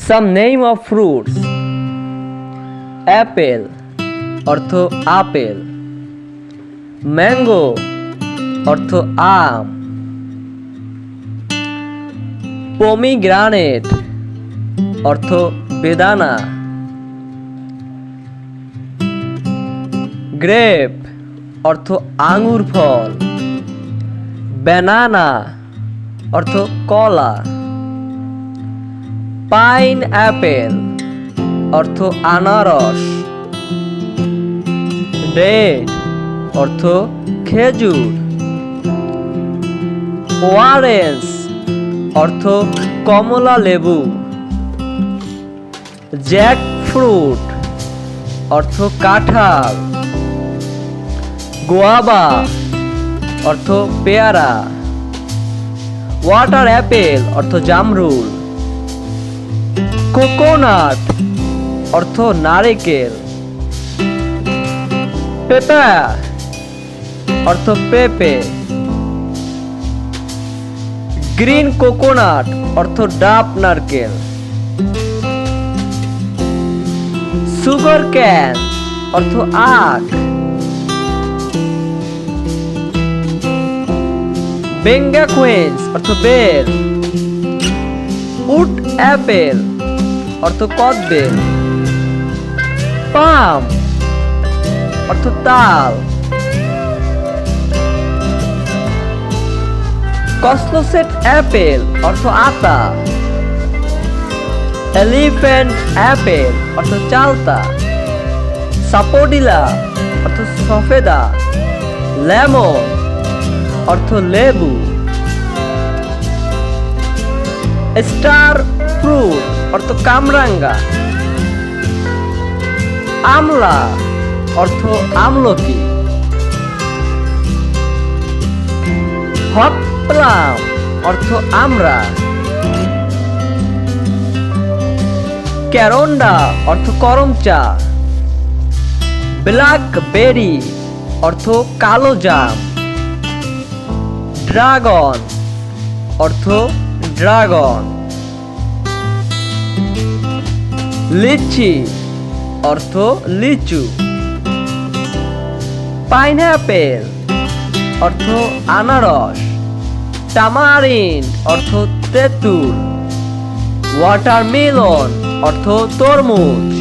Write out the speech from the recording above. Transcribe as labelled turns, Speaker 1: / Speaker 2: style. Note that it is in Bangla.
Speaker 1: Some name of fruits. Apple অর্থ আপেল। ম্যাঙ্গো অর্থ আম। পমিগ্রানেট অর্থ বেদানা। গ্রেপ অর্থ আঙ্গুর ফল। ব্যানানা অর্থ কলা। পাইন অ্যাপেল অর্থ আনারস। ডেট অর্থ খেজুর। অরেঞ্জ অর্থ কমলা লেবু। জ্যাকফ্রুট অর্থ কাঁঠাল। গোয়াবা অর্থ পেয়ারা। ওয়াটার অ্যাপেল অর্থ জামরুল। কোকোনাট অর্থ নারকেল। পেপার অর্থ পেঁপে। গ্রিন কোকোনাট অর্থ ডাব নারকেল। সুগার ক্যান অর্থ আখ। বেঙ্গা কুইন্স অর্থ বেল। উড অ্যাপেল অর্থ কদবেল। পাম অর্থ তাল। কসলোসেট অ্যাপেল অর্থ আতা। এলিফ্যান্ট অ্যাপেল অর্থ চালতা। সাপোডিলা অর্থ সফেদা। লেমন অর্থ লেবু। স্টার ফ্রুট অর্থ কামরাঙ্গা। আমলা অর্থ আমলকি। হট প্লাম অর্থ আমরা। ক্যারন্ডা অর্থ করমচা। ব্ল্যাকবেরি অর্থ কালো জাম। ড্রাগন অর্থ ড্রাগন। লিচি অর্থ লিচু। পাইনঅ্যাপেল অর্থ আনারস। টামারিন্ড অর্থ তেঁতুল। ওয়াটারমেলন অর্থ তরমুজ।